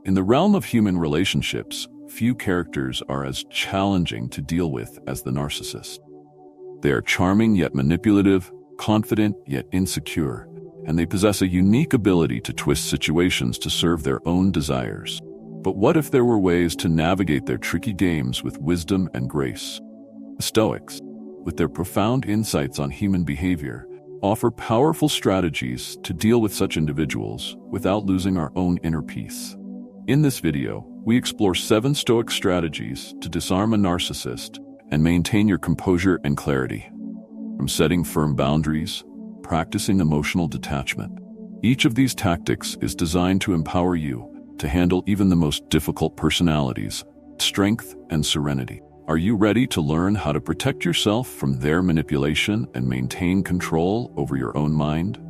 In the realm of human relationships, few characters are as challenging to deal with as the narcissist. They are charming yet manipulative, confident yet insecure, and they possess a unique ability to twist situations to serve their own desires. But what if there were ways to navigate their tricky games with wisdom and grace? The Stoics, with their profound insights on human behavior, offer powerful strategies to deal with such individuals without losing our own inner peace. In this video, we explore 7 Stoic strategies to disarm a narcissist and maintain your composure and clarity. From setting firm boundaries, practicing emotional detachment, each of these tactics is designed to empower you to handle even the most difficult personalities, strength and serenity. Are you ready to learn how to protect yourself from their manipulation and maintain control over your own mind?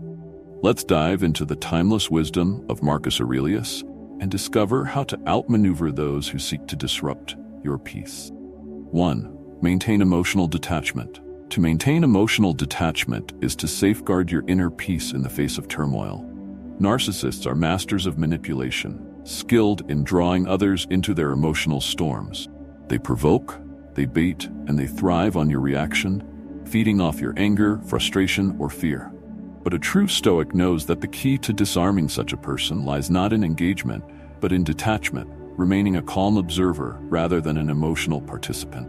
Let's dive into the timeless wisdom of Marcus Aurelius and discover how to outmaneuver those who seek to disrupt your peace. 1. Maintain emotional detachment. To maintain emotional detachment is to safeguard your inner peace in the face of turmoil. Narcissists are masters of manipulation, skilled in drawing others into their emotional storms. They provoke, they bait, and they thrive on your reaction, feeding off your anger, frustration, or fear. But a true Stoic knows that the key to disarming such a person lies not in engagement, but in detachment, remaining a calm observer rather than an emotional participant.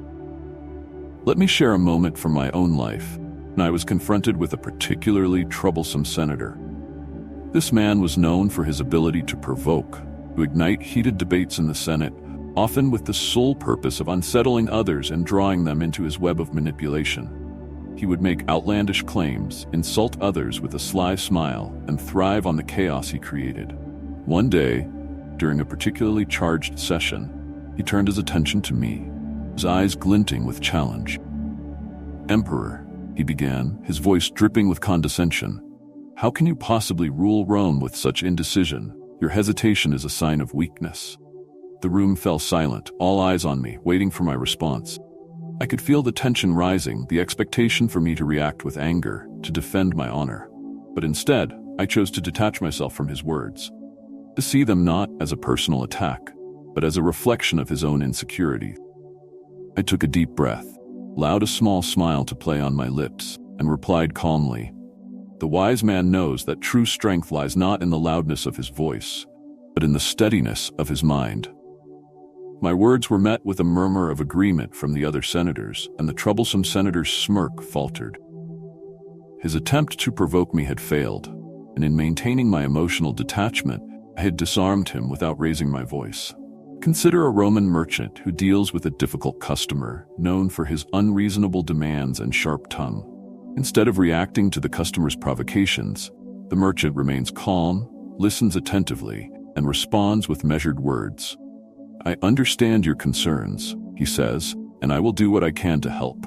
Let me share a moment from my own life, when I was confronted with a particularly troublesome senator. This man was known for his ability to provoke, to ignite heated debates in the Senate, often with the sole purpose of unsettling others and drawing them into his web of manipulation. He would make outlandish claims, insult others with a sly smile, and thrive on the chaos he created. One day, during a particularly charged session, he turned his attention to me, his eyes glinting with challenge. "Emperor," he began, his voice dripping with condescension, "how can you possibly rule Rome with such indecision? Your hesitation is a sign of weakness." The room fell silent, all eyes on me, waiting for my response. I could feel the tension rising, the expectation for me to react with anger, to defend my honor. But instead, I chose to detach myself from his words, to see them not as a personal attack, but as a reflection of his own insecurity. I took a deep breath, allowed a small smile to play on my lips, and replied calmly, "The wise man knows that true strength lies not in the loudness of his voice, but in the steadiness of his mind." My words were met with a murmur of agreement from the other senators, and the troublesome senator's smirk faltered. His attempt to provoke me had failed, and in maintaining my emotional detachment, I had disarmed him without raising my voice. Consider a Roman merchant who deals with a difficult customer, known for his unreasonable demands and sharp tongue. Instead of reacting to the customer's provocations, the merchant remains calm, listens attentively, and responds with measured words. "I understand your concerns," he says, "and I will do what I can to help."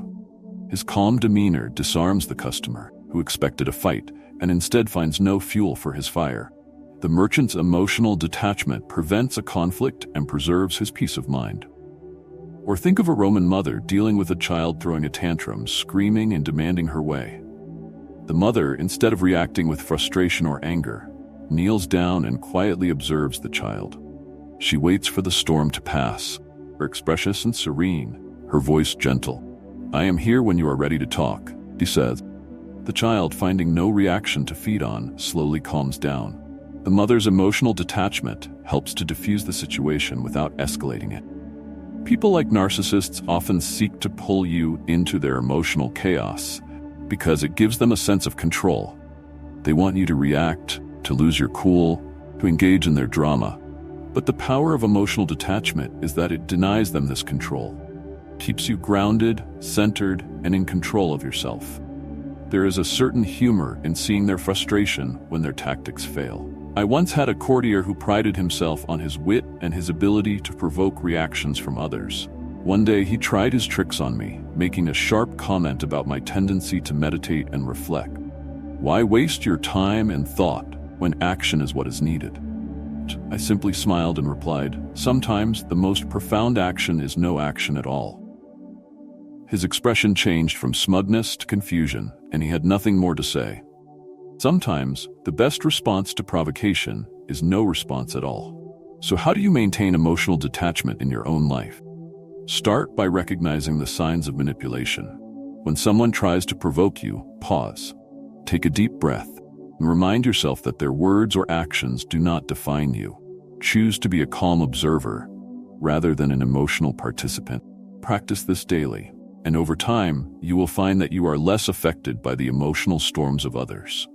His calm demeanor disarms the customer, who expected a fight, and instead finds no fuel for his fire. The merchant's emotional detachment prevents a conflict and preserves his peace of mind. Or think of a Roman mother dealing with a child throwing a tantrum, screaming and demanding her way. The mother, instead of reacting with frustration or anger, kneels down and quietly observes the child. She waits for the storm to pass, her expression serene, her voice gentle. "I am here when you are ready to talk," she says. The child, finding no reaction to feed on, slowly calms down. The mother's emotional detachment helps to diffuse the situation without escalating it. People like narcissists often seek to pull you into their emotional chaos because it gives them a sense of control. They want you to react, to lose your cool, to engage in their drama. But the power of emotional detachment is that it denies them this control, keeps you grounded, centered, and in control of yourself. There is a certain humor in seeing their frustration when their tactics fail. I once had a courtier who prided himself on his wit and his ability to provoke reactions from others. One day he tried his tricks on me, making a sharp comment about my tendency to meditate and reflect. "Why waste your time and thought when action is what is needed?" I simply smiled and replied, "Sometimes the most profound action is no action at all." His expression changed from smugness to confusion, and he had nothing more to say. Sometimes the best response to provocation is no response at all. So how do you maintain emotional detachment in your own life? Start by recognizing the signs of manipulation. When someone tries to provoke you, pause. Take a deep breath and remind yourself that their words or actions do not define you. Choose to be a calm observer rather than an emotional participant. Practice this daily, and over time, you will find that you are less affected by the emotional storms of others.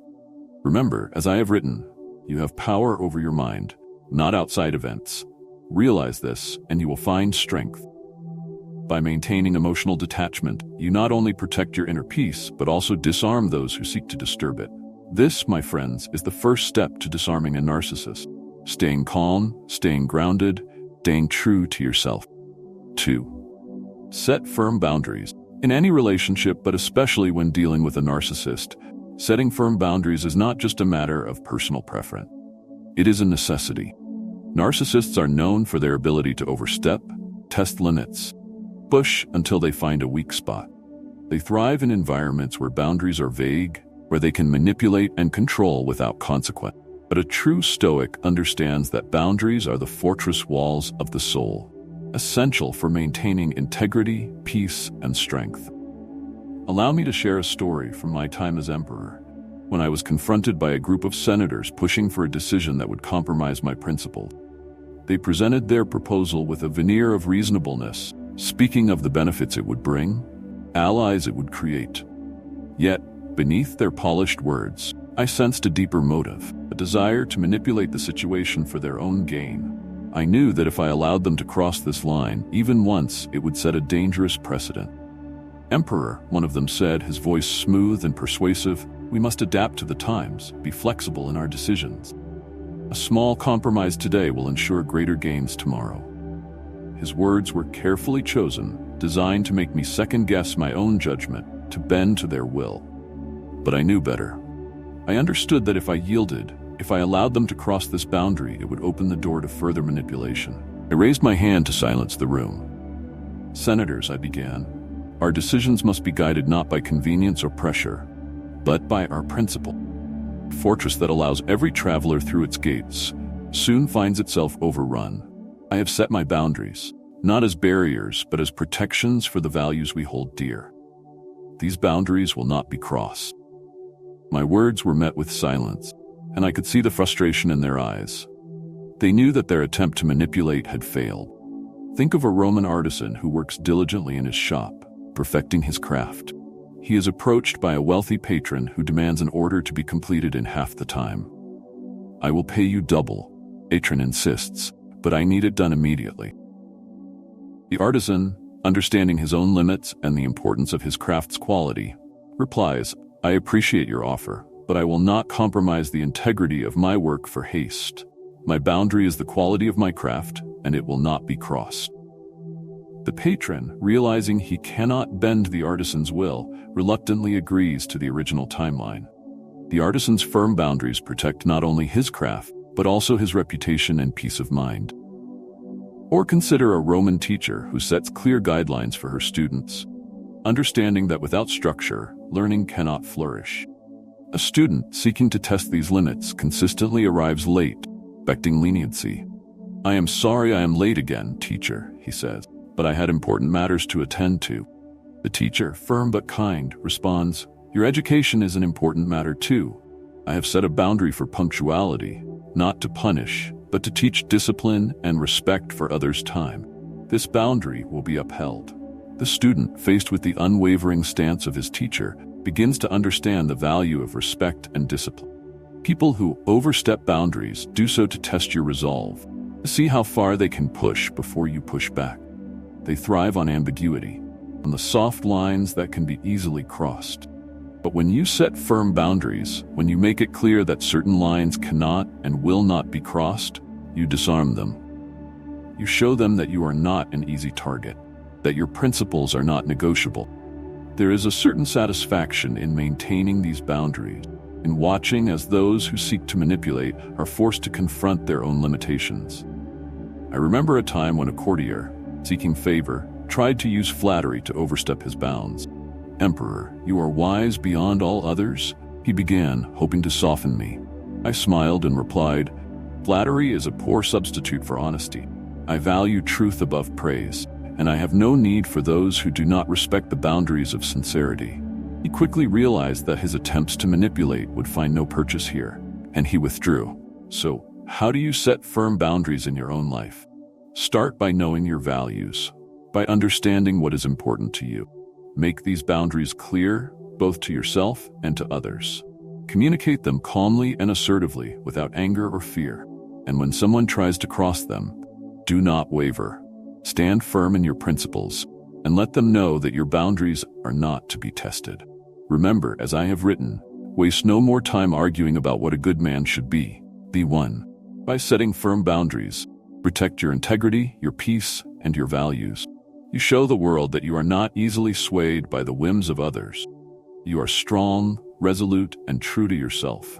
Remember, as I have written, you have power over your mind, not outside events. Realize this, and you will find strength. By maintaining emotional detachment, you not only protect your inner peace, but also disarm those who seek to disturb it. This, my friends, is the first step to disarming a narcissist. Staying calm, staying grounded, staying true to yourself. 2. Set firm boundaries. In any relationship, but especially when dealing with a narcissist, setting firm boundaries is not just a matter of personal preference. It is a necessity. Narcissists are known for their ability to overstep, test limits, push until they find a weak spot. They thrive in environments where boundaries are vague, where they can manipulate and control without consequence. But a true Stoic understands that boundaries are the fortress walls of the soul, essential for maintaining integrity, peace, and strength. Allow me to share a story from my time as emperor, when I was confronted by a group of senators pushing for a decision that would compromise my principles. They presented their proposal with a veneer of reasonableness, speaking of the benefits it would bring, allies it would create. Yet, beneath their polished words, I sensed a deeper motive, a desire to manipulate the situation for their own gain. I knew that if I allowed them to cross this line, even once, it would set a dangerous precedent. "Emperor," one of them said, his voice smooth and persuasive, "we must adapt to the times, be flexible in our decisions. A small compromise today will ensure greater gains tomorrow." His words were carefully chosen, designed to make me second-guess my own judgment, to bend to their will. But I knew better. I understood that if I yielded, if I allowed them to cross this boundary, it would open the door to further manipulation. I raised my hand to silence the room. "Senators," I began, "our decisions must be guided not by convenience or pressure, but by our principle. A fortress that allows every traveler through its gates soon finds itself overrun. I have set my boundaries, not as barriers, but as protections for the values we hold dear. These boundaries will not be crossed." My words were met with silence, and I could see the frustration in their eyes. They knew that their attempt to manipulate had failed. Think of a Roman artisan who works diligently in his shop, perfecting his craft. He is approached by a wealthy patron who demands an order to be completed in half the time. "I will pay you double," patron insists, "but I need it done immediately." The artisan, understanding his own limits and the importance of his craft's quality, replies, "I appreciate your offer, but I will not compromise the integrity of my work for haste. My boundary is the quality of my craft, and it will not be crossed." The patron, realizing he cannot bend the artisan's will, reluctantly agrees to the original timeline. The artisan's firm boundaries protect not only his craft, but also his reputation and peace of mind. Or consider a Roman teacher who sets clear guidelines for her students, understanding that without structure, learning cannot flourish. A student seeking to test these limits consistently arrives late, expecting leniency. "I am sorry I am late again, teacher," he says, "but I had important matters to attend to." The teacher, firm but kind, responds, "Your education is an important matter too. I have set a boundary for punctuality, not to punish, but to teach discipline and respect for others' time. This boundary will be upheld." The student, faced with the unwavering stance of his teacher, begins to understand the value of respect and discipline. People who overstep boundaries do so to test your resolve, to see how far they can push before you push back. They thrive on ambiguity, on the soft lines that can be easily crossed. But when you set firm boundaries, when you make it clear that certain lines cannot and will not be crossed, you disarm them. You show them that you are not an easy target, that your principles are not negotiable. There is a certain satisfaction in maintaining these boundaries, in watching as those who seek to manipulate are forced to confront their own limitations. I remember a time when a courtier, seeking favor, tried to use flattery to overstep his bounds. "Emperor, you are wise beyond all others," he began, hoping to soften me. I smiled and replied, Flattery is a poor substitute for honesty. I value truth above praise, and I have no need for those who do not respect the boundaries of sincerity. He quickly realized that his attempts to manipulate would find no purchase here, and he withdrew. So, how do you set firm boundaries in your own life? Start by knowing your values, by understanding what is important to you. Make these boundaries clear, both to yourself and to others. Communicate them calmly and assertively, without anger or fear. And when someone tries to cross them, do not waver. Stand firm in your principles, and let them know that your boundaries are not to be tested. Remember, as I have written, waste no more time arguing about what a good man should be. Be one. By setting firm boundaries, protect your integrity, your peace, and your values. You show the world that you are not easily swayed by the whims of others. You are strong, resolute, and true to yourself.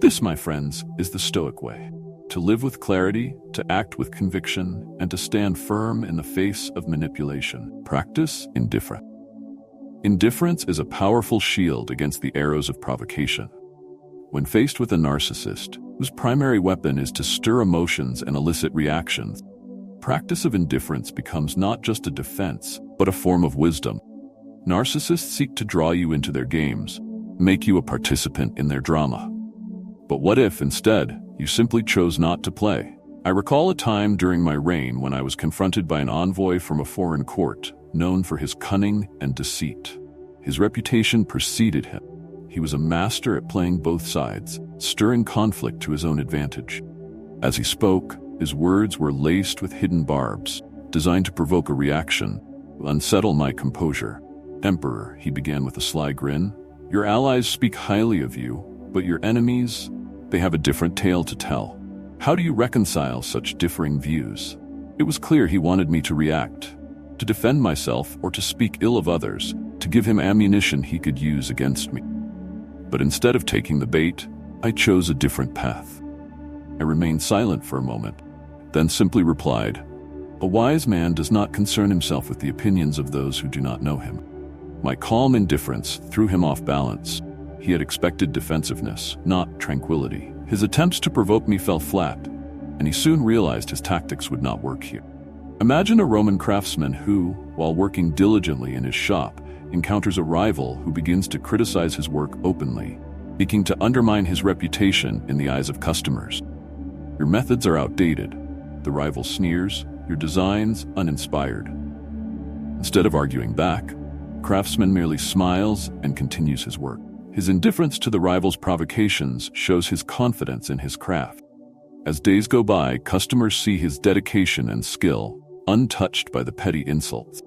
This, my friends, is the Stoic way. To live with clarity, to act with conviction, and to stand firm in the face of manipulation. Practice indifference. Indifference is a powerful shield against the arrows of provocation. When faced with a narcissist, whose primary weapon is to stir emotions and elicit reactions, practice of indifference becomes not just a defense, but a form of wisdom. Narcissists seek to draw you into their games, make you a participant in their drama. But what if, instead, you simply chose not to play? I recall a time during my reign when I was confronted by an envoy from a foreign court, known for his cunning and deceit. His reputation preceded him. He was a master at playing both sides, stirring conflict to his own advantage. As he spoke, his words were laced with hidden barbs, designed to provoke a reaction, unsettle my composure. "Emperor," he began with a sly grin, "your allies speak highly of you, but your enemies, they have a different tale to tell. How do you reconcile such differing views?" It was clear he wanted me to react, to defend myself or to speak ill of others, to give him ammunition he could use against me. But instead of taking the bait, I chose a different path. I remained silent for a moment, then simply replied, "A wise man does not concern himself with the opinions of those who do not know him." My calm indifference threw him off balance. He had expected defensiveness, not tranquility. His attempts to provoke me fell flat, and he soon realized his tactics would not work here. Imagine a Roman craftsman who, while working diligently in his shop, encounters a rival who begins to criticize his work openly, seeking to undermine his reputation in the eyes of customers. Your methods are outdated, the rival sneers, your designs uninspired. Instead of arguing back, craftsman merely smiles and continues his work. His indifference to the rival's provocations shows his confidence in his craft. As days go by, customers see his dedication and skill, untouched by the petty insults.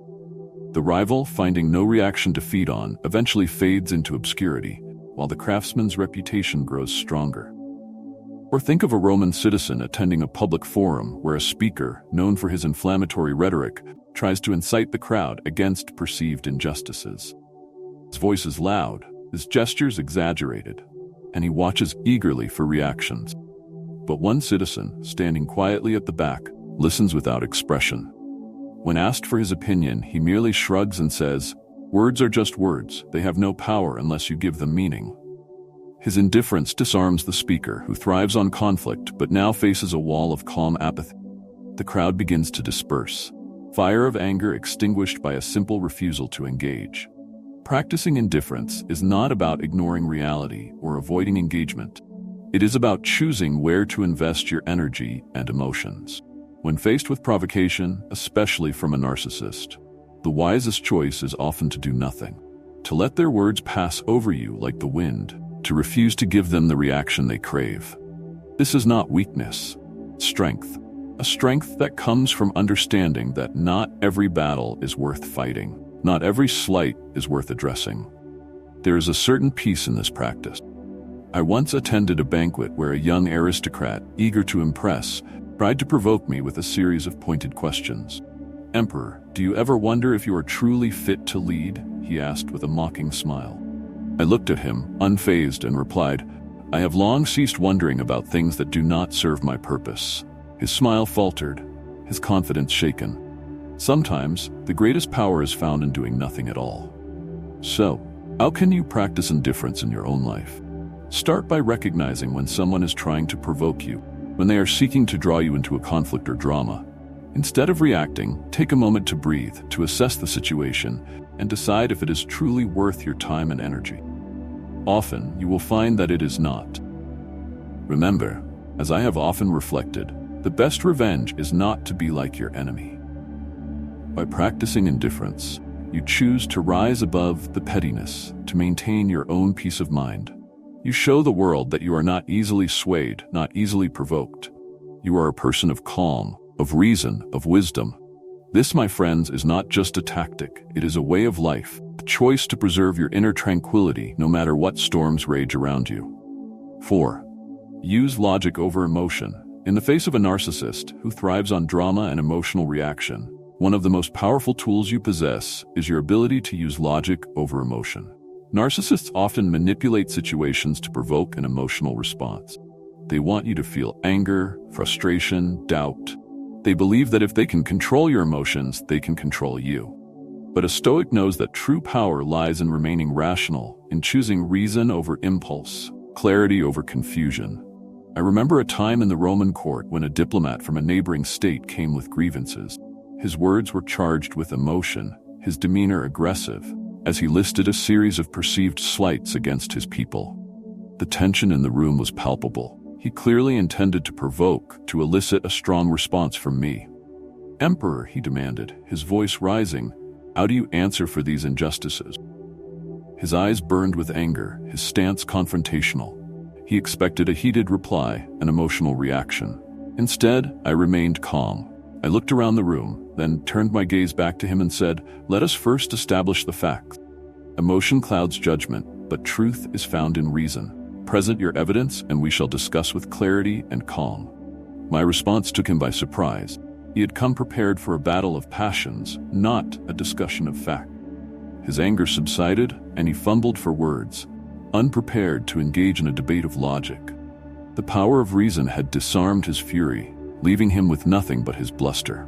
The rival, finding no reaction to feed on, eventually fades into obscurity, while the craftsman's reputation grows stronger. Or think of a Roman citizen attending a public forum where a speaker, known for his inflammatory rhetoric, tries to incite the crowd against perceived injustices. His voice is loud, his gestures exaggerated, and he watches eagerly for reactions. But one citizen, standing quietly at the back, listens without expression. When asked for his opinion, he merely shrugs and says, "Words are just words, they have no power unless you give them meaning." His indifference disarms the speaker, who thrives on conflict but now faces a wall of calm apathy. The crowd begins to disperse, fire of anger extinguished by a simple refusal to engage. Practicing indifference is not about ignoring reality or avoiding engagement. It is about choosing where to invest your energy and emotions. When faced with provocation, especially from a narcissist, the wisest choice is often to do nothing, to let their words pass over you like the wind, to refuse to give them the reaction they crave. This is not weakness, it's strength. A strength that comes from understanding that not every battle is worth fighting, not every slight is worth addressing. There is a certain peace in this practice. I once attended a banquet where a young aristocrat, eager to impress, tried to provoke me with a series of pointed questions. "Emperor, do you ever wonder if you are truly fit to lead?" he asked with a mocking smile. I looked at him, unfazed, and replied, "I have long ceased wondering about things that do not serve my purpose." His smile faltered, his confidence shaken. Sometimes, the greatest power is found in doing nothing at all. So, how can you practice indifference in your own life? Start by recognizing when someone is trying to provoke you. when they are seeking to draw you into a conflict or drama. Instead of reacting, take a moment to breathe, to assess the situation, and decide if it is truly worth your time and energy. Often, you will find that it is not. Remember, as I have often reflected, the best revenge is not to be like your enemy. By practicing indifference, you choose to rise above the pettiness, to maintain your own peace of mind. You show the world that you are not easily swayed, not easily provoked. You are a person of calm, of reason, of wisdom. This, my friends, is not just a tactic, it is a way of life, a choice to preserve your inner tranquility no matter what storms rage around you. 4. Use logic over emotion. In the face of a narcissist who thrives on drama and emotional reaction, one of the most powerful tools you possess is your ability to use logic over emotion. Narcissists often manipulate situations to provoke an emotional response. They want you to feel anger, frustration, doubt. They believe that if they can control your emotions, they can control you. But a Stoic knows that true power lies in remaining rational, in choosing reason over impulse, clarity over confusion. I remember a time in the Roman court when a diplomat from a neighboring state came with grievances. His words were charged with emotion, his demeanor aggressive, as he listed a series of perceived slights against his people. The tension in the room was palpable. He clearly intended to provoke, to elicit a strong response from me. "Emperor," he demanded, his voice rising, "how do you answer for these injustices?" His eyes burned with anger, his stance confrontational. He expected a heated reply, an emotional reaction. Instead, I remained calm. I looked around the room, then turned my gaze back to him and said, "Let us first establish the facts. Emotion clouds judgment, but truth is found in reason. Present your evidence, and we shall discuss with clarity and calm." My response took him by surprise. He had come prepared for a battle of passions, not a discussion of fact. His anger subsided, and he fumbled for words, unprepared to engage in a debate of logic. The power of reason had disarmed his fury, leaving him with nothing but his bluster.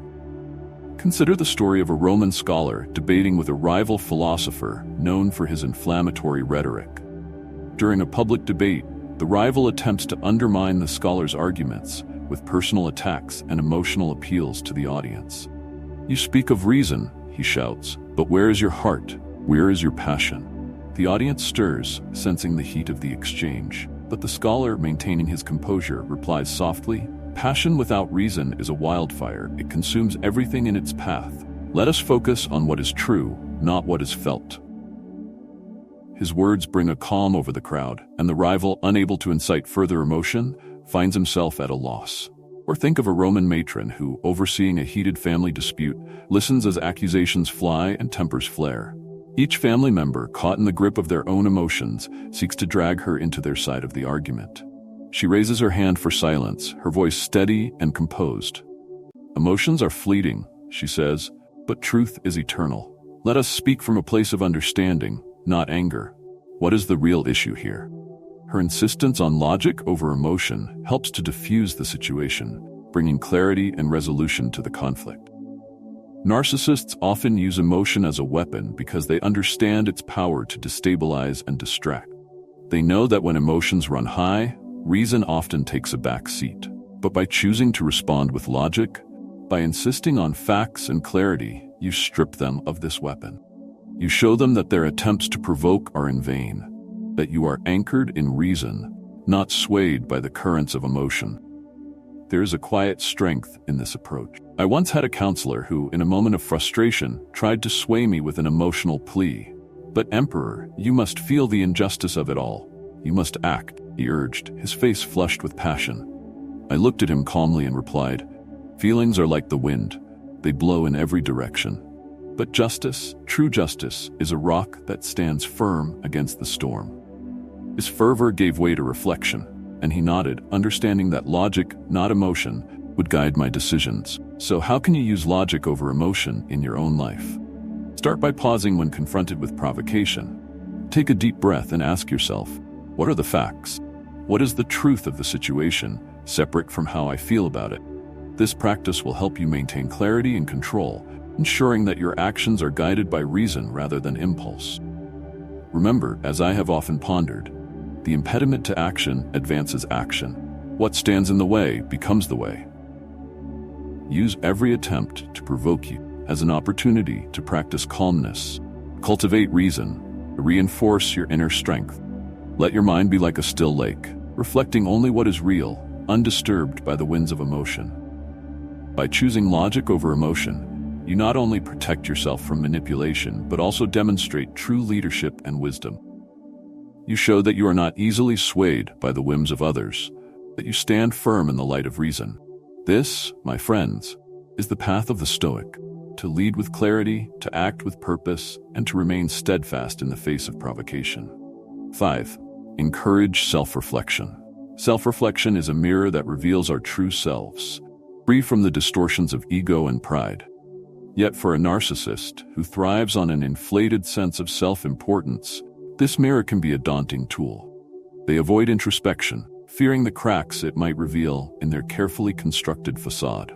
Consider the story of a Roman scholar debating with a rival philosopher known for his inflammatory rhetoric. During a public debate, the rival attempts to undermine the scholar's arguments with personal attacks and emotional appeals to the audience. "You speak of reason," he shouts, "but where is your heart? Where is your passion?" The audience stirs, sensing the heat of the exchange, but the scholar, maintaining his composure, replies softly, "Passion without reason is a wildfire. It consumes everything in its path. Let us focus on what is true, not what is felt." His words bring a calm over the crowd, and the rival, unable to incite further emotion, finds himself at a loss. Or think of a Roman matron who, overseeing a heated family dispute, listens as accusations fly and tempers flare. Each family member, caught in the grip of their own emotions, seeks to drag her into their side of the argument. She raises her hand for silence, her voice steady and composed. "Emotions are fleeting," she says, "but truth is eternal. Let us speak from a place of understanding, not anger. What is the real issue here?" Her insistence on logic over emotion helps to diffuse the situation, bringing clarity and resolution to the conflict. Narcissists often use emotion as a weapon because they understand its power to destabilize and distract. They know that when emotions run high, reason often takes a back seat. But by choosing to respond with logic, by insisting on facts and clarity, you strip them of this weapon. You show them that their attempts to provoke are in vain, that you are anchored in reason, not swayed by the currents of emotion. There is a quiet strength in this approach. I once had a counselor who, in a moment of frustration, tried to sway me with an emotional plea. "But Emperor, you must feel the injustice of it all. You must act," he urged, his face flushed with passion. I looked at him calmly and replied, "Feelings are like the wind. They blow in every direction. But justice, true justice, is a rock that stands firm against the storm." His fervor gave way to reflection, and he nodded, understanding that logic, not emotion, would guide my decisions. So how can you use logic over emotion in your own life? Start by pausing when confronted with provocation. Take a deep breath and ask yourself, what are the facts? What is the truth of the situation, separate from how I feel about it? This practice will help you maintain clarity and control, ensuring that your actions are guided by reason rather than impulse. Remember, as I have often pondered, the impediment to action advances action. What stands in the way becomes the way. Use every attempt to provoke you as an opportunity to practice calmness, cultivate reason, reinforce your inner strength. Let your mind be like a still lake, reflecting only what is real, undisturbed by the winds of emotion. By choosing logic over emotion, you not only protect yourself from manipulation, but also demonstrate true leadership and wisdom. You show that you are not easily swayed by the whims of others, that you stand firm in the light of reason. This, my friends, is the path of the Stoic, to lead with clarity, to act with purpose, and to remain steadfast in the face of provocation. 5. Encourage self-reflection. Self-reflection is a mirror that reveals our true selves, free from the distortions of ego and pride. Yet for a narcissist who thrives on an inflated sense of self-importance, this mirror can be a daunting tool. They avoid introspection, fearing the cracks it might reveal in their carefully constructed facade.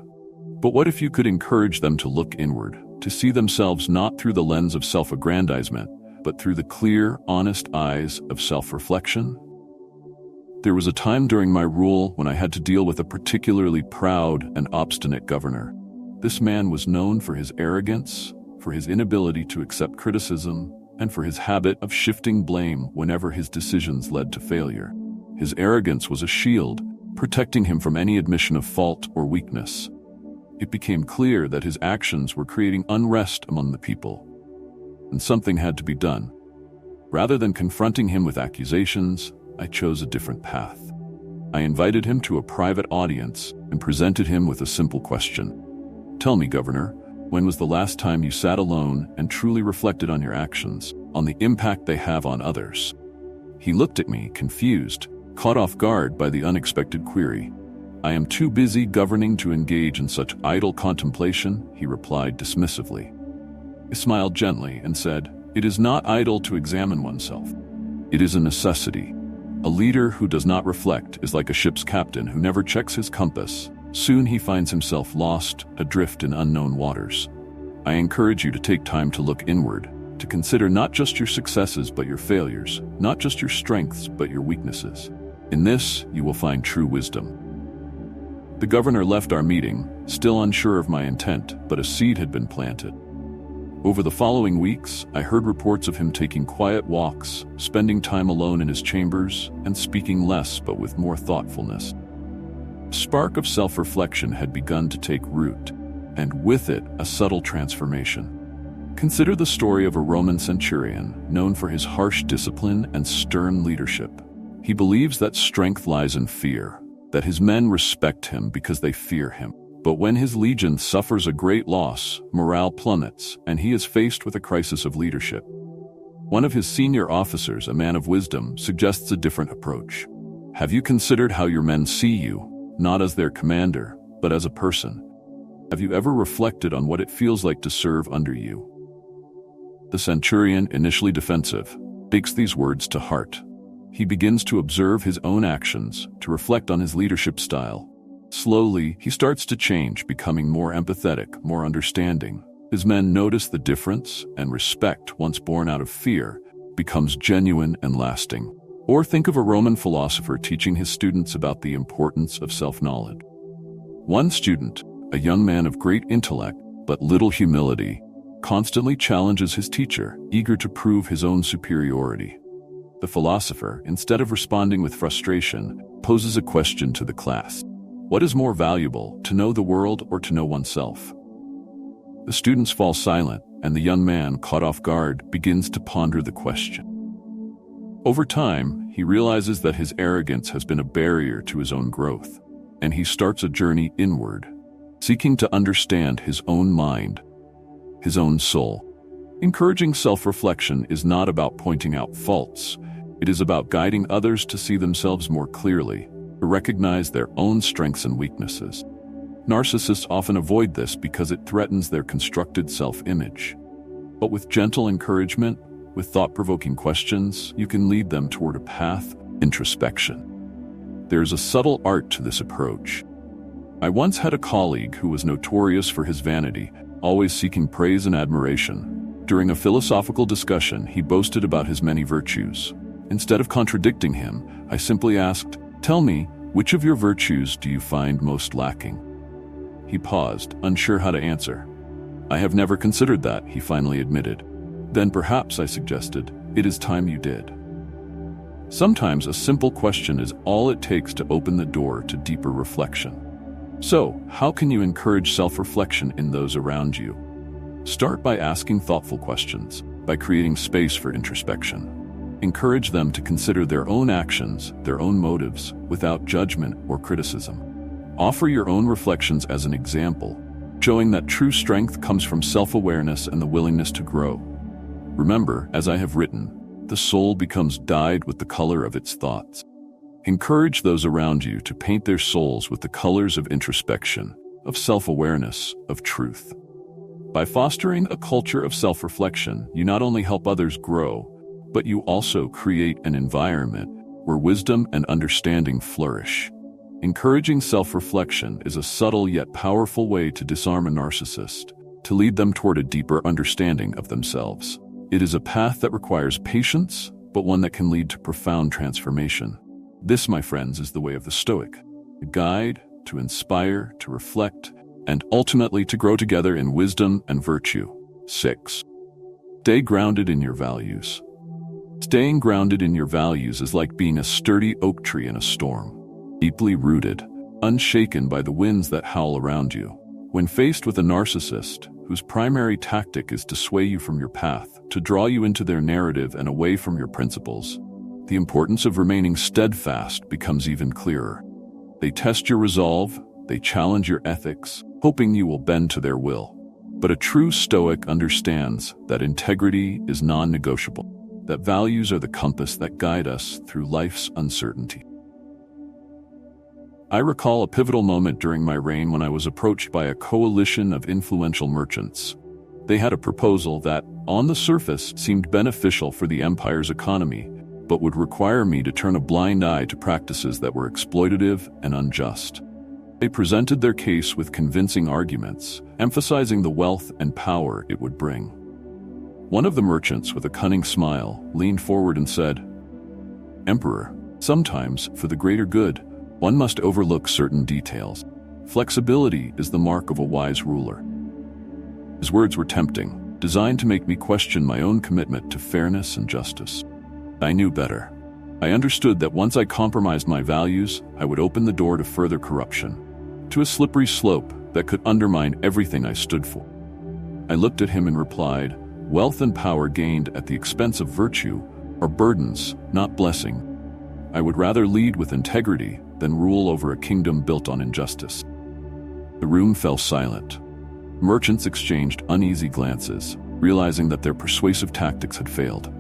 But what if you could encourage them to look inward, to see themselves not through the lens of self-aggrandizement, but through the clear, honest eyes of self-reflection? There was a time during my rule when I had to deal with a particularly proud and obstinate governor. This man was known for his arrogance, for his inability to accept criticism, and for his habit of shifting blame whenever his decisions led to failure. His arrogance was a shield, protecting him from any admission of fault or weakness. It became clear that his actions were creating unrest among the people, and something had to be done. Rather than confronting him with accusations, I chose a different path. I invited him to a private audience and presented him with a simple question. Tell me, Governor, when was the last time you sat alone and truly reflected on your actions, on the impact they have on others? He looked at me, confused, caught off guard by the unexpected query. I am too busy governing to engage in such idle contemplation, he replied dismissively. I smiled gently and said, It is not idle to examine oneself. It is a necessity. A leader who does not reflect is like a ship's captain who never checks his compass. Soon he finds himself lost, adrift in unknown waters. I encourage you to take time to look inward, to consider not just your successes but your failures, not just your strengths but your weaknesses. In this, you will find true wisdom. The governor left our meeting, still unsure of my intent, but a seed had been planted. Over the following weeks, I heard reports of him taking quiet walks, spending time alone in his chambers, and speaking less but with more thoughtfulness. A spark of self-reflection had begun to take root, and with it, a subtle transformation. Consider the story of a Roman centurion, known for his harsh discipline and stern leadership. He believes that strength lies in fear, that his men respect him because they fear him. But when his legion suffers a great loss, morale plummets, and he is faced with a crisis of leadership. One of his senior officers, a man of wisdom, suggests a different approach. Have you considered how your men see you, not as their commander, but as a person? Have you ever reflected on what it feels like to serve under you? The centurion, initially defensive, takes these words to heart. He begins to observe his own actions, to reflect on his leadership style. Slowly, he starts to change, becoming more empathetic, more understanding. His men notice the difference, and respect, once born out of fear, becomes genuine and lasting. Or think of a Roman philosopher teaching his students about the importance of self-knowledge. One student, a young man of great intellect but little humility, constantly challenges his teacher, eager to prove his own superiority. The philosopher, instead of responding with frustration, poses a question to the class. What is more valuable, to know the world or to know oneself? The students fall silent, and the young man, caught off guard, begins to ponder the question. Over time, he realizes that his arrogance has been a barrier to his own growth, and he starts a journey inward, seeking to understand his own mind, his own soul. Encouraging self-reflection is not about pointing out faults. It is about guiding others to see themselves more clearly, to recognize their own strengths and weaknesses. Narcissists often avoid this because it threatens their constructed self-image. But with gentle encouragement, with thought-provoking questions, you can lead them toward a path of introspection. There is a subtle art to this approach. I once had a colleague who was notorious for his vanity, always seeking praise and admiration. During a philosophical discussion, he boasted about his many virtues. Instead of contradicting him, I simply asked, "Tell me, Which of your virtues do you find most lacking? He paused, unsure how to answer. I have never considered that, he finally admitted. Then perhaps, I suggested, it is time you did. Sometimes a simple question is all it takes to open the door to deeper reflection. So, how can you encourage self-reflection in those around you? Start by asking thoughtful questions, by creating space for introspection. Encourage them to consider their own actions, their own motives, without judgment or criticism. Offer your own reflections as an example, showing that true strength comes from self-awareness and the willingness to grow. Remember, as I have written, the soul becomes dyed with the color of its thoughts. Encourage those around you to paint their souls with the colors of introspection, of self-awareness, of truth. By fostering a culture of self-reflection, you not only help others grow, but you also create an environment where wisdom and understanding flourish. Encouraging self-reflection is a subtle yet powerful way to disarm a narcissist, to lead them toward a deeper understanding of themselves. It is a path that requires patience, but one that can lead to profound transformation. This, my friends, is the way of the Stoic, a guide to inspire, to reflect, and ultimately to grow together in wisdom and virtue. 6. Stay grounded in your values. Staying grounded in your values is like being a sturdy oak tree in a storm, deeply rooted, unshaken by the winds that howl around you. When faced with a narcissist, whose primary tactic is to sway you from your path, to draw you into their narrative and away from your principles, the importance of remaining steadfast becomes even clearer. They test your resolve, they challenge your ethics, hoping you will bend to their will. But a true Stoic understands that integrity is non-negotiable, that values are the compass that guide us through life's uncertainty. I recall a pivotal moment during my reign when I was approached by a coalition of influential merchants. They had a proposal that, on the surface, seemed beneficial for the empire's economy, but would require me to turn a blind eye to practices that were exploitative and unjust. They presented their case with convincing arguments, emphasizing the wealth and power it would bring. One of the merchants, with a cunning smile, leaned forward and said, "Emperor, sometimes, for the greater good, one must overlook certain details. Flexibility is the mark of a wise ruler." His words were tempting, designed to make me question my own commitment to fairness and justice. I knew better. I understood that once I compromised my values, I would open the door to further corruption, to a slippery slope that could undermine everything I stood for. I looked at him and replied, "Wealth and power gained at the expense of virtue are burdens, not blessing. I would rather lead with integrity than rule over a kingdom built on injustice." The room fell silent. Merchants exchanged uneasy glances, realizing that their persuasive tactics had failed.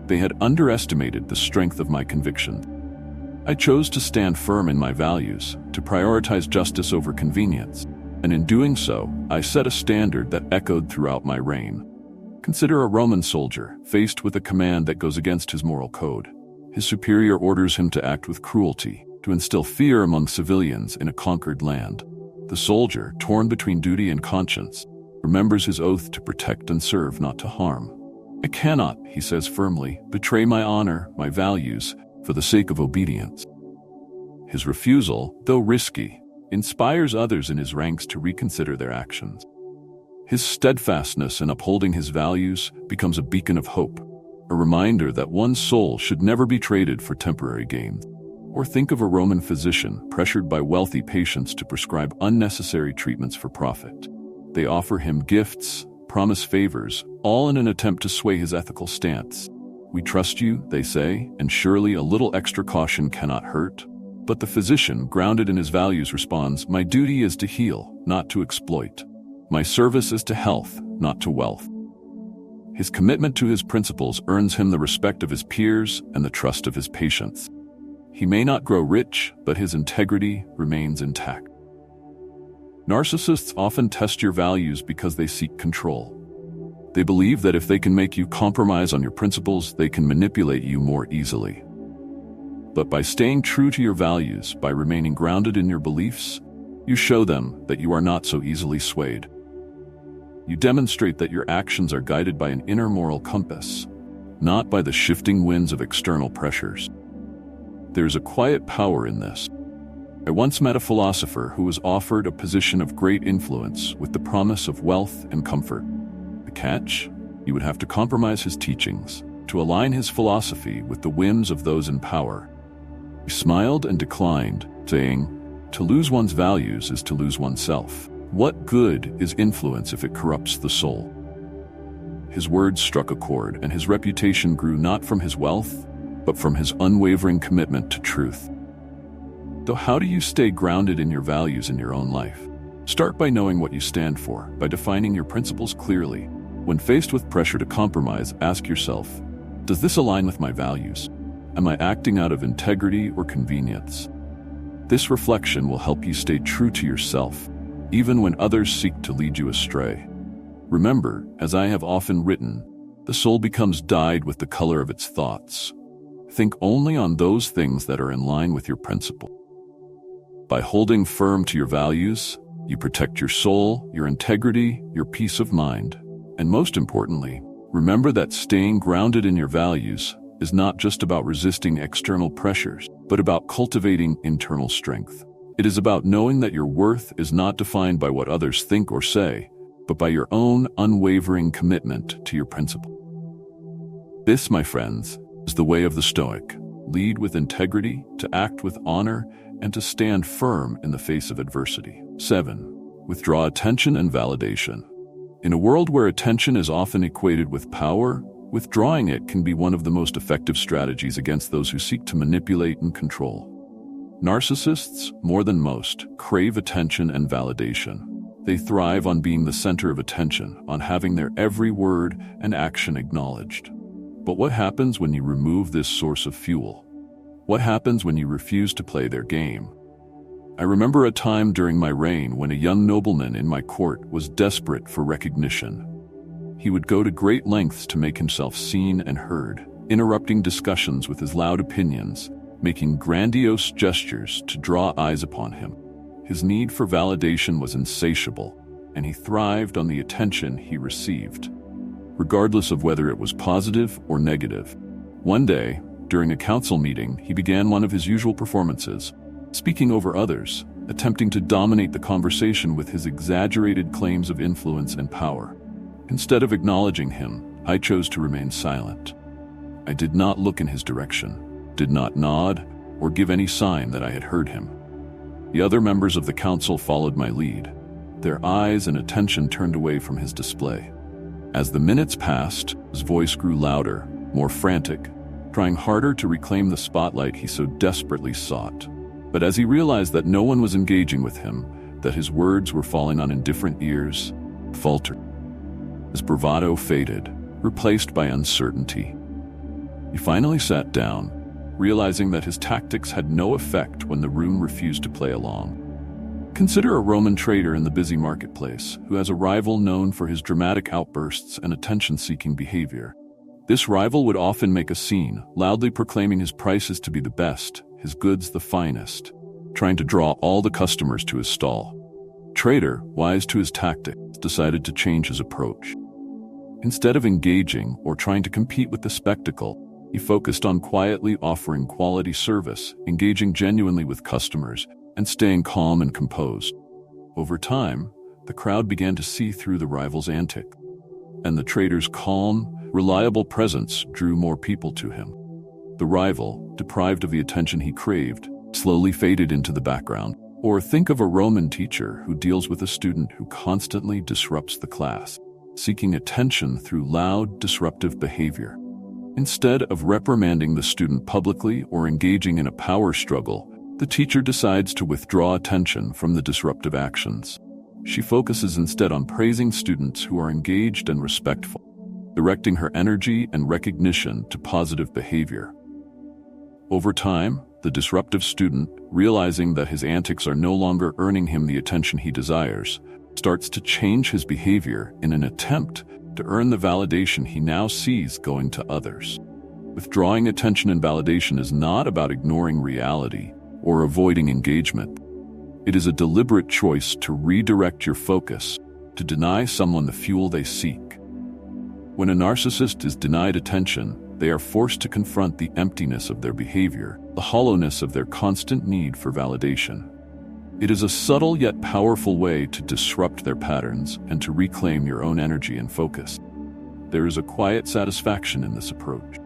They had underestimated the strength of my conviction. I chose to stand firm in my values, to prioritize justice over convenience, and in doing so, I set a standard that echoed throughout my reign. Consider a Roman soldier faced with a command that goes against his moral code. His superior orders him to act with cruelty, to instill fear among civilians in a conquered land. The soldier, torn between duty and conscience, remembers his oath to protect and serve, not to harm. "I cannot," he says firmly, "betray my honor, my values, for the sake of obedience." His refusal, though risky, inspires others in his ranks to reconsider their actions. His steadfastness in upholding his values becomes a beacon of hope, a reminder that one's soul should never be traded for temporary gains. Or think of a Roman physician pressured by wealthy patients to prescribe unnecessary treatments for profit. They offer him gifts, promise favors, all in an attempt to sway his ethical stance. "We trust you," they say, "and surely a little extra caution cannot hurt." But the physician, grounded in his values, responds, "My duty is to heal, not to exploit. My service is to health, not to wealth." His commitment to his principles earns him the respect of his peers and the trust of his patients. He may not grow rich, but his integrity remains intact. Narcissists often test your values because they seek control. They believe that if they can make you compromise on your principles, they can manipulate you more easily. But by staying true to your values, by remaining grounded in your beliefs, you show them that you are not so easily swayed. You demonstrate that your actions are guided by an inner moral compass, not by the shifting winds of external pressures. There is a quiet power in this. I once met a philosopher who was offered a position of great influence with the promise of wealth and comfort. The catch? He would have to compromise his teachings to align his philosophy with the whims of those in power. He smiled and declined, saying, "To lose one's values is to lose oneself. What good is influence if it corrupts the soul?" His words struck a chord, and his reputation grew not from his wealth, but from his unwavering commitment to truth. So how do you stay grounded in your values in your own life? Start by knowing what you stand for, by defining your principles clearly. When faced with pressure to compromise, ask yourself, does this align with my values? Am I acting out of integrity or convenience? This reflection will help you stay true to yourself, even when others seek to lead you astray. Remember, as I have often written, the soul becomes dyed with the color of its thoughts. Think only on those things that are in line with your principle. By holding firm to your values, you protect your soul, your integrity, your peace of mind. And most importantly, remember that staying grounded in your values is not just about resisting external pressures, but about cultivating internal strength. It is about knowing that your worth is not defined by what others think or say, but by your own unwavering commitment to your principle. This, my friends, is the way of the Stoic. Lead with integrity, to act with honor, and to stand firm in the face of adversity. 7. Withdraw attention and validation. In a world where attention is often equated with power, withdrawing it can be one of the most effective strategies against those who seek to manipulate and control. Narcissists, more than most, crave attention and validation. They thrive on being the center of attention, on having their every word and action acknowledged. But what happens when you remove this source of fuel? What happens when you refuse to play their game? I remember a time during my reign when a young nobleman in my court was desperate for recognition. He would go to great lengths to make himself seen and heard, interrupting discussions with his loud opinions, making grandiose gestures to draw eyes upon him. His need for validation was insatiable, and he thrived on the attention he received, regardless of whether it was positive or negative. One day, during a council meeting, he began one of his usual performances, speaking over others, attempting to dominate the conversation with his exaggerated claims of influence and power. Instead of acknowledging him, I chose to remain silent. I did not look in his direction, did not nod, or give any sign that I had heard him. The other members of the council followed my lead, their eyes and attention turned away from his display. As the minutes passed, his voice grew louder, more frantic, trying harder to reclaim the spotlight he so desperately sought. But as he realized that no one was engaging with him, that his words were falling on indifferent ears, he faltered. His bravado faded, replaced by uncertainty. He finally sat down, realizing that his tactics had no effect when the room refused to play along. Consider a Roman trader in the busy marketplace who has a rival known for his dramatic outbursts and attention-seeking behavior. This rival would often make a scene, loudly proclaiming his prices to be the best, his goods the finest, trying to draw all the customers to his stall. Trader, wise to his tactics, decided to change his approach. Instead of engaging or trying to compete with the spectacle, he focused on quietly offering quality service, engaging genuinely with customers, and staying calm and composed. Over time, the crowd began to see through the rival's antics, and the trader's calm, reliable presence drew more people to him. The rival, deprived of the attention he craved, slowly faded into the background. Or think of a Roman teacher who deals with a student who constantly disrupts the class, seeking attention through loud, disruptive behavior. Instead of reprimanding the student publicly or engaging in a power struggle, the teacher decides to withdraw attention from the disruptive actions. She focuses instead on praising students who are engaged and respectful, directing her energy and recognition to positive behavior. Over time, the disruptive student, realizing that his antics are no longer earning him the attention he desires, starts to change his behavior in an attempt to earn the validation he now sees going to others. Withdrawing attention and validation is not about ignoring reality or avoiding engagement. It is a deliberate choice to redirect your focus, to deny someone the fuel they seek. When a narcissist is denied attention, they are forced to confront the emptiness of their behavior, the hollowness of their constant need for validation. It is a subtle yet powerful way to disrupt their patterns and to reclaim your own energy and focus. There is a quiet satisfaction in this approach.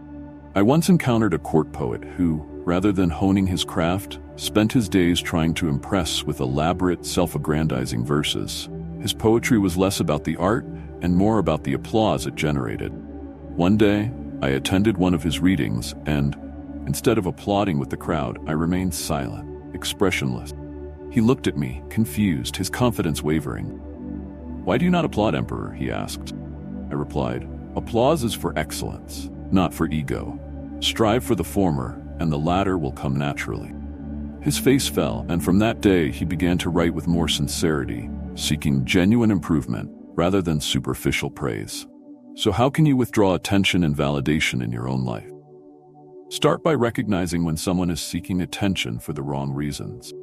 I once encountered a court poet who, rather than honing his craft, spent his days trying to impress with elaborate, self-aggrandizing verses. His poetry was less about the art and more about the applause it generated. One day, I attended one of his readings and, instead of applauding with the crowd, I remained silent, expressionless. He looked at me, confused, his confidence wavering. "Why do you not applaud, Emperor?" he asked. I replied, "Applause is for excellence, not for ego. Strive for the former, and the latter will come naturally." His face fell, and from that day he began to write with more sincerity, seeking genuine improvement rather than superficial praise. So how can you withdraw attention and validation in your own life? Start by recognizing when someone is seeking attention for the wrong reasons.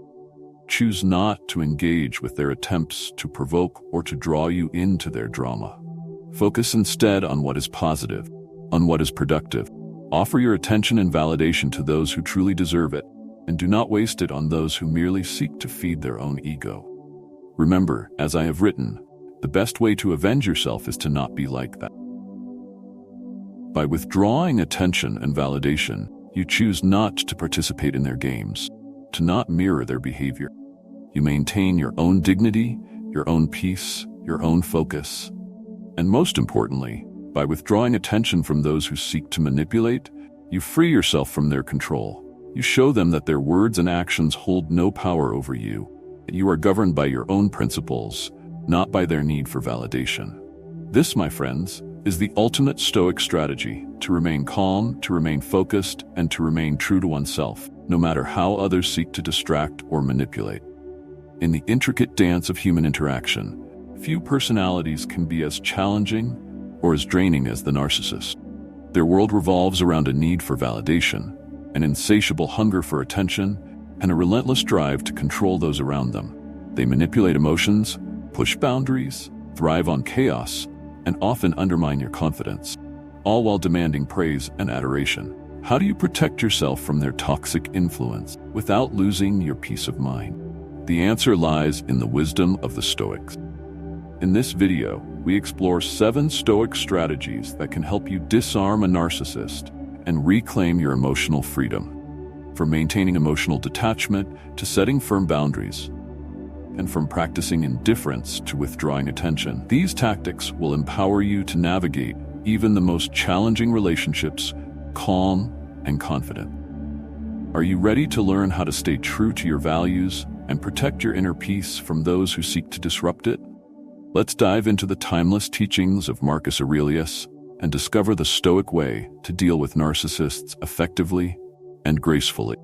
Choose not to engage with their attempts to provoke or to draw you into their drama. Focus instead on what is positive, on what is productive. Offer your attention and validation to those who truly deserve it, and do not waste it on those who merely seek to feed their own ego. Remember, as I have written, the best way to avenge yourself is to not be like that. By withdrawing attention and validation, you choose not to participate in their games, to not mirror their behavior. You maintain your own dignity, your own peace, your own focus. And most importantly, by withdrawing attention from those who seek to manipulate, you free yourself from their control. You show them that their words and actions hold no power over you, that you are governed by your own principles, not by their need for validation. This, my friends, is the ultimate Stoic strategy: to remain calm, to remain focused, and to remain true to oneself, no matter how others seek to distract or manipulate. In the intricate dance of human interaction, few personalities can be as challenging or as draining as the narcissist. Their world revolves around a need for validation, an insatiable hunger for attention, and a relentless drive to control those around them. They manipulate emotions, push boundaries, thrive on chaos, and often undermine your confidence, all while demanding praise and adoration. How do you protect yourself from their toxic influence without losing your peace of mind? The answer lies in the wisdom of the Stoics. In this video, we explore 7 Stoic strategies that can help you disarm a narcissist and reclaim your emotional freedom. From maintaining emotional detachment to setting firm boundaries, and from practicing indifference to withdrawing attention, these tactics will empower you to navigate even the most challenging relationships calm and confident. Are you ready to learn how to stay true to your values and protect your inner peace from those who seek to disrupt it? Let's dive into the timeless teachings of Marcus Aurelius and discover the Stoic way to deal with narcissists effectively and gracefully.